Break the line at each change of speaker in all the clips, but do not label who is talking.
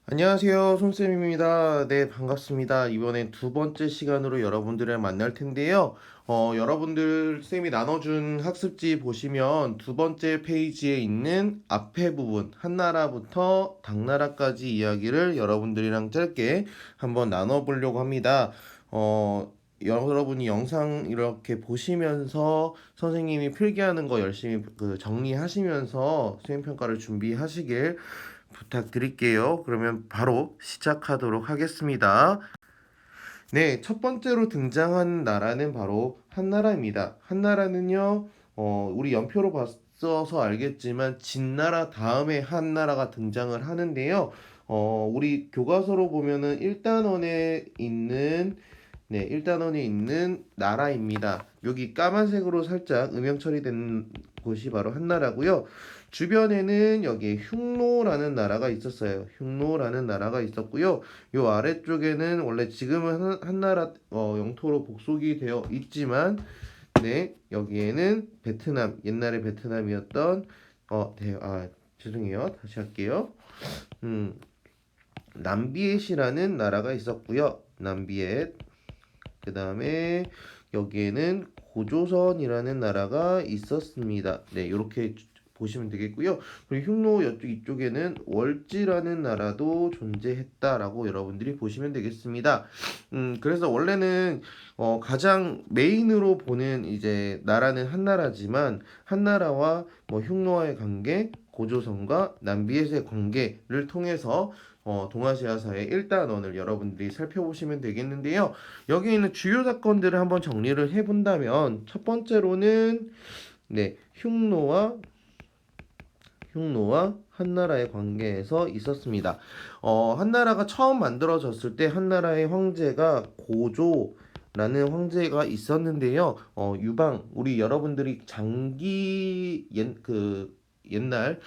안녕하세요, 손쌤입니다. 네, 반갑습니다. 이번엔 두 번째 시간으로 여러분들을 만날 텐데요. 여러분들 쌤이 나눠준 학습지 보시면 두 번째 페이지에 있는 앞에 부분, 한나라부터 당나라까지 이야기를 여러분들이랑 짧게 한번 나눠보려고 합니다. 여러분이 영상 이렇게 보시면서 선생님이 필기하는 거 열심히 정리하시면서 수행평가를 준비하시길 부탁드릴게요. 그러면 바로 시작하도록 하겠습니다. 네, 첫 번째로 등장한 나라는 바로 한나라입니다. 한나라는요, 우리 연표로 봤어서 알겠지만 진나라 다음에 한나라가 등장을 하는데요. 우리 교과서로 보면은 1단원에 있는 네, 1단원에 있는 나라입니다. 여기 까만색으로 살짝 음영 처리된 곳이 바로 한나라고요. 주변에는 여기 흉노라는 나라가 있었어요. 흉노라는 나라가 있었고요. 요 아래쪽에는 원래 지금은 한나라 영토로 복속이 되어 있지만 네, 여기에는 베트남, 옛날에 베트남이었던 죄송해요. 다시 할게요. 음, 남비엣이라는 나라가 있었고요. 남비엣. 그다음에 여기에는 고조선이라는 나라가 있었습니다. 네, 이렇게 보시면 되겠고요. 그리고 흉노 이쪽에는 월지라는 나라도 존재했다라고 여러분들이 보시면 되겠습니다. 그래서 원래는 가장 메인으로 보는 이제 나라는 한나라지만 한나라와 뭐 흉노와의 관계, 고조선과 남비엣의 관계를 통해서 동아시아사의 1단원을 여러분들이 살펴보시면 되겠는데요. 여기 있는 주요 사건들을 한번 정리를 해본다면 첫 번째로는 네, 흉노와 한나라의 관계에서 있었습니다. 한나라가 처음 만들어졌을 때 한나라의 황제가 고조라는 황제가 있었는데요. 유방 우리 여러분들이 옛날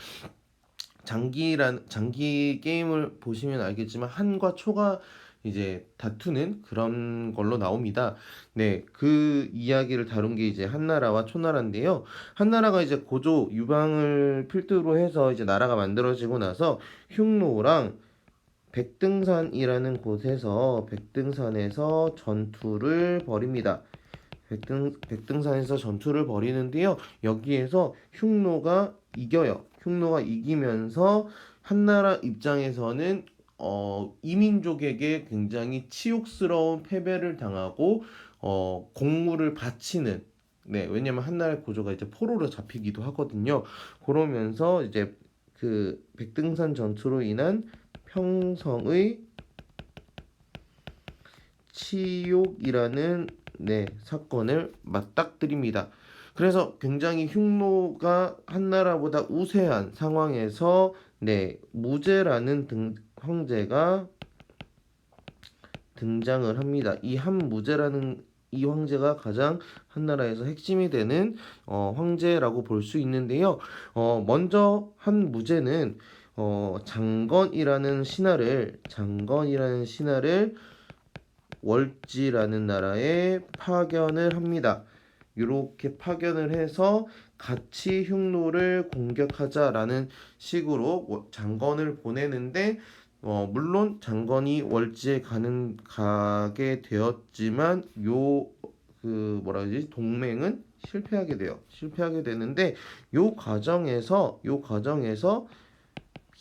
장기 게임을 보시면 알겠지만 한과 초가 이제 다투는 그런 걸로 나옵니다. 네, 그 이야기를 다룬 게 이제 한나라와 초나라인데요. 한나라가 이제 고조 유방을 필두로 해서 이제 나라가 만들어지고 나서 흉노랑 백등산에서 전투를 벌입니다. 백등산에서 전투를 벌이는데요. 여기에서 흉노가 이겨요. 흉노가 이기면서 한나라 입장에서는 이민족에게 굉장히 치욕스러운 패배를 당하고 공물을 바치는 네, 왜냐면 한나라의 고조가 이제 포로로 잡히기도 하거든요. 그러면서 이제 그 백등산 전투로 인한 평성의 치욕이라는 네, 사건을 맞닥뜨립니다. 그래서 굉장히 흉노가 한나라보다 우세한 상황에서 네, 무제라는 황제가 등장을 합니다. 이 한무제라는 이 황제가 가장 한나라에서 핵심이 되는 황제라고 볼 수 있는데요. 먼저 한무제는 장건이라는 신하를 월지라는 나라에 파견을 합니다. 이렇게 파견을 해서 같이 흉노를 공격하자라는 식으로 장건을 보내는데 물론 장건이 월지에 가게 되었지만 동맹은 실패하게 되는데 요 과정에서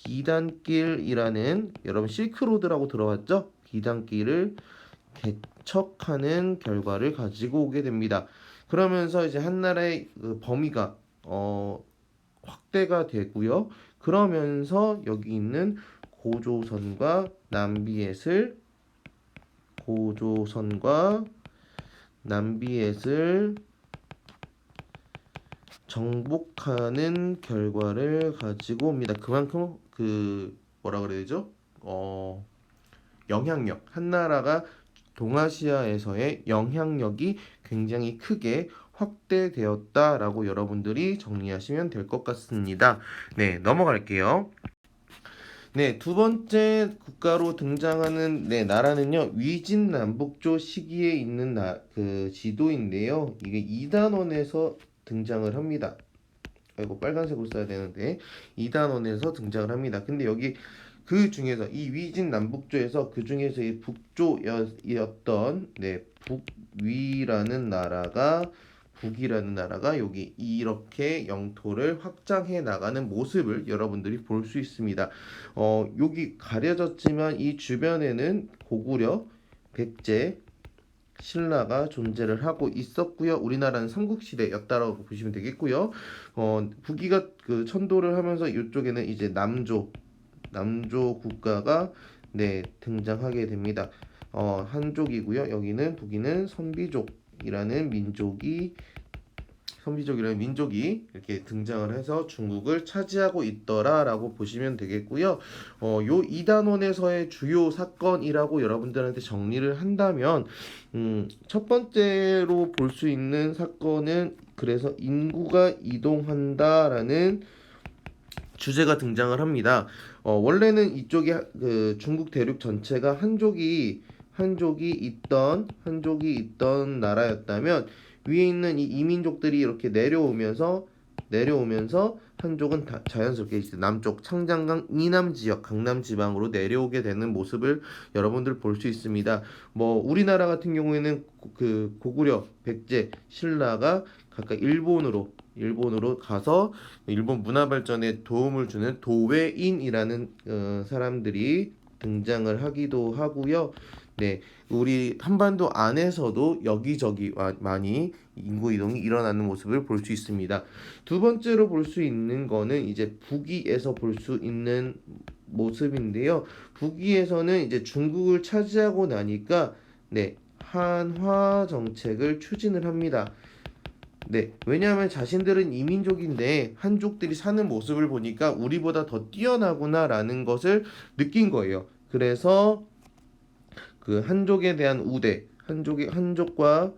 비단길이라는 여러분 실크로드라고 들어봤죠? 비단길을 개척하는 결과를 가지고 오게 됩니다. 그러면서 이제 한나라의 그 범위가 확대가 되고요. 그러면서 여기 있는 고조선과 남비엣을 정복하는 결과를 가지고 옵니다. 그만큼 뭐라 그래야 되죠? 영향력, 한나라가 동아시아에서의 영향력이 굉장히 크게 확대되었다라고 여러분들이 정리하시면 될 것 같습니다. 네, 넘어갈게요. 네, 두 번째 국가로 등장하는 네, 나라는요, 위진남북조 시기에 있는 그 지도인데요. 이게 2단원에서 등장을 합니다. 이거 빨간색으로 써야 되는데 2단원에서 등장을 합니다. 근데 여기 그 중에서 이 위진 남북조에서 그 중에서 이 북조였던 북이라는 나라가 여기 이렇게 영토를 확장해 나가는 모습을 여러분들이 볼 수 있습니다. 여기 가려졌지만 이 주변에는 고구려, 백제, 신라가 존재를 하고 있었고요. 우리나라는 삼국시대였다라고 보시면 되겠고요. 북이가 그 천도를 하면서 이쪽에는 이제 남조 국가가 등장하게 됩니다. 한족이고요. 여기는 북이는 선비족이라는 민족이 이렇게 등장을 해서 중국을 차지하고 있더라라고 보시면 되겠고요. 요 이단원에서의 주요 사건이라고 여러분들한테 정리를 한다면 첫 번째로 볼 수 있는 사건은 그래서 인구가 이동한다라는 주제가 등장을 합니다. 원래는 이쪽이 그 중국 대륙 전체가 한족이 있던 나라였다면 위에 있는 이 이민족들이 이렇게 내려오면서 한족은 자연스럽게 이제 남쪽 창장강 이남 지역 강남 지방으로 내려오게 되는 모습을 여러분들 볼 수 있습니다. 우리나라 같은 경우에는 그 고구려, 백제, 신라가 각각 일본으로 가서 일본 문화 발전에 도움을 주는 도웨인이라는 사람들이 등장을 하기도 하고요. 우리 한반도 안에서도 여기저기 많이 인구 이동이 일어나는 모습을 볼 수 있습니다. 두 번째로 볼 수 있는 거는 이제 북위에서 볼 수 있는 모습인데요. 북위에서는 이제 중국을 차지하고 나니까 한화 정책을 추진을 합니다. 왜냐하면 자신들은 이민족인데 한족들이 사는 모습을 보니까 우리보다 더 뛰어나구나라는 것을 느낀 거예요. 그래서 그 한족에 대한 한족과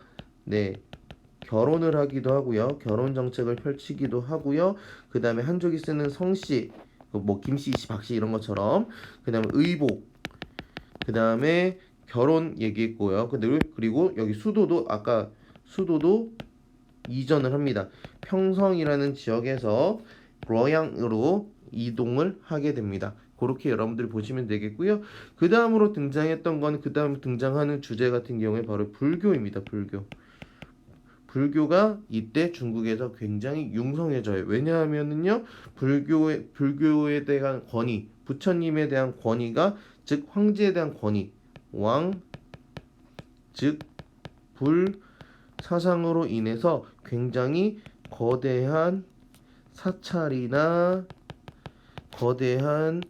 결혼을 하기도 하고요. 결혼 정책을 펼치기도 하고요. 그 다음에 한족이 쓰는 성씨, 김씨, 이씨, 박씨 이런 것처럼 그 다음에 의복, 그 다음에 결혼 얘기했고요. 그리고 여기 수도도 이전을 합니다. 평성이라는 지역에서 러양으로 이동을 하게 됩니다. 그렇게 여러분들이 보시면 되겠고요. 그 다음으로 등장했던 건 그 다음 등장하는 주제 같은 경우에 바로 불교입니다. 불교가 이때 중국에서 굉장히 융성해져요. 왜냐하면은요, 불교에 대한 권위, 부처님에 대한 권위가 즉 황제에 대한 권위, 즉 불 사상으로 인해서 굉장히 거대한 사찰이나 거대한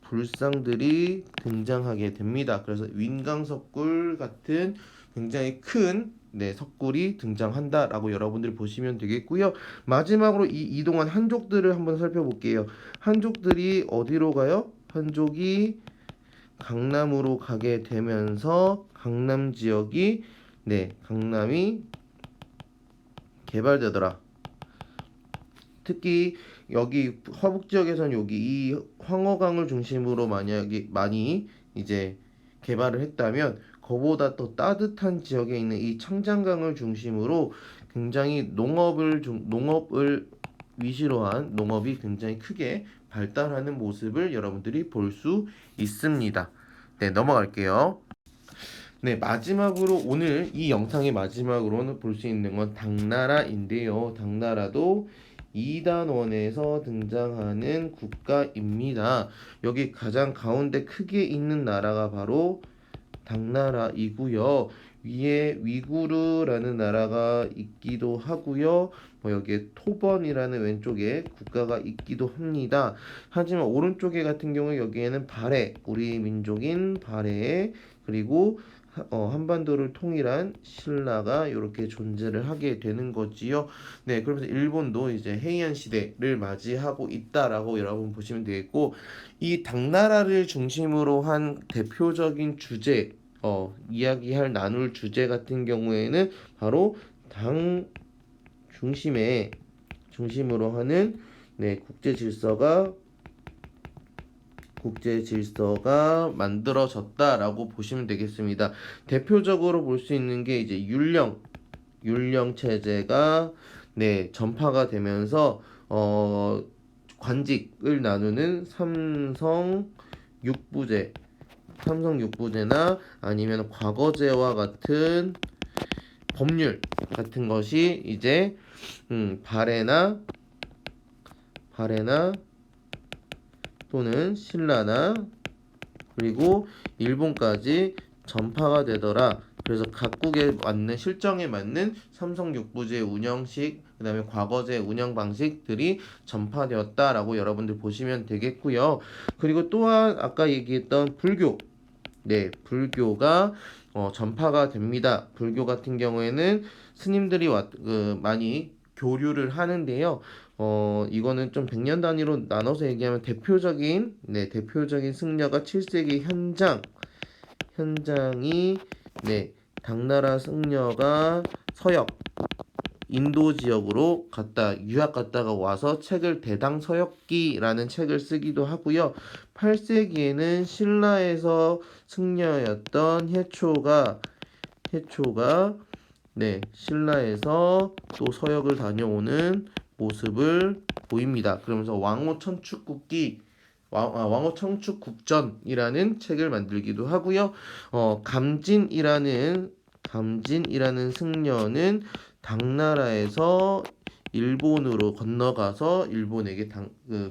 불상들이 등장하게 됩니다. 그래서 윈강석굴 같은 굉장히 큰 석굴이 등장한다라고 여러분들이 보시면 되겠고요. 마지막으로 이 이동한 한족들을 한번 살펴볼게요. 한족들이 어디로 가요? 한족이 강남으로 가게 되면서 강남 지역이 강남이 개발되더라. 특히 여기 화북 지역에서는 여기 이 황허강을 중심으로 만약에 많이 이제 개발을 했다면 그보다 더 따뜻한 지역에 있는 이 청장강을 중심으로 굉장히 농업을 위시로 한 농업이 굉장히 크게 발달하는 모습을 여러분들이 볼 수 있습니다. 넘어갈게요. 마지막으로 오늘 이 영상의 마지막으로는 볼 수 있는 건 당나라인데요. 당나라도 2단원에서 등장하는 국가입니다. 여기 가장 가운데 크게 있는 나라가 바로 당나라이고요. 위에 위구르라는 나라가 있기도 하고요. 여기에 토번이라는 왼쪽에 국가가 있기도 합니다. 하지만 오른쪽에 같은 경우 여기에는 발해, 우리 민족인 발해, 그리고 한반도를 통일한 신라가 이렇게 존재를 하게 되는 거지요. 그러면서 일본도 이제 헤이안 시대를 맞이하고 있다라고 여러분 보시면 되겠고, 이 당나라를 중심으로 한 대표적인 주제, 나눌 주제 같은 경우에는 바로 당 중심으로 하는 국제 질서가 만들어졌다라고 보시면 되겠습니다. 대표적으로 볼 수 있는 게 이제 율령 체제가 전파가 되면서 관직을 나누는 삼성 육부제, 삼성 육부제나 아니면 과거제와 같은 법률 같은 것이 이제 발해나 또는 신라나 그리고 일본까지 전파가 되더라. 그래서 각국에 맞는 실정에 맞는 삼성 육부제 운영식, 그다음에 과거제 운영 방식들이 전파되었다라고 여러분들 보시면 되겠고요. 그리고 또한 아까 얘기했던 불교, 네, 불교가 전파가 됩니다. 불교 같은 경우에는 스님들이 많이 교류를 하는데요. 이거는 좀 100년 단위로 나눠서 얘기하면 대표적인 승려가 7세기 현장이 네, 당나라 승려가 서역 인도 지역으로 유학 갔다가 와서 책을 대당서역기라는 책을 쓰기도 하고요. 8세기에는 신라에서 승려였던 해초가 네, 신라에서 또 서역을 다녀오는 모습을 보입니다. 그러면서 왕호 청축국전이라는 책을 만들기도 하고요. 감진이라는 승려는 당나라에서 일본으로 건너가서 일본에게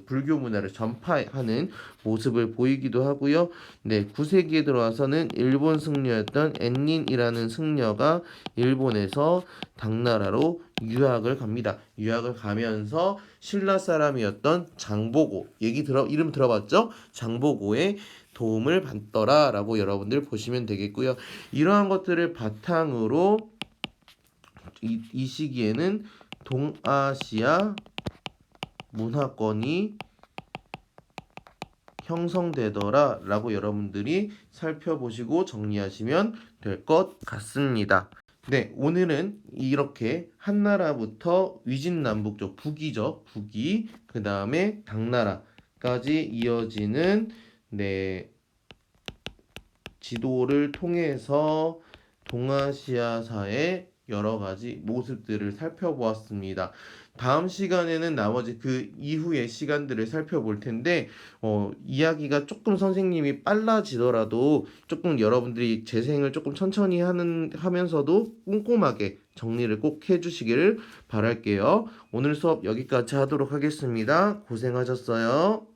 불교 문화를 전파하는 모습을 보이기도 하고요. 네, 9세기에 들어와서는 일본 승려였던 엔닌이라는 승려가 일본에서 당나라로 유학을 갑니다. 유학을 가면서 신라 사람이었던 장보고 이름 들어봤죠? 장보고의 도움을 받더라라고 여러분들 보시면 되겠고요. 이러한 것들을 바탕으로 이 시기에는 동아시아 문화권이 형성되더라 라고 여러분들이 살펴보시고 정리하시면 될 것 같습니다. 네, 오늘은 이렇게 한나라부터 위진남북쪽 북이 그 다음에 당나라까지 이어지는 네, 지도를 통해서 동아시아사의 여러 가지 모습들을 살펴보았습니다. 다음 시간에는 나머지 그 이후의 시간들을 살펴볼 텐데 이야기가 조금 선생님이 빨라지더라도 조금 여러분들이 재생을 조금 천천히 하면서도 꼼꼼하게 정리를 꼭 해주시기를 바랄게요. 오늘 수업 여기까지 하도록 하겠습니다. 고생하셨어요.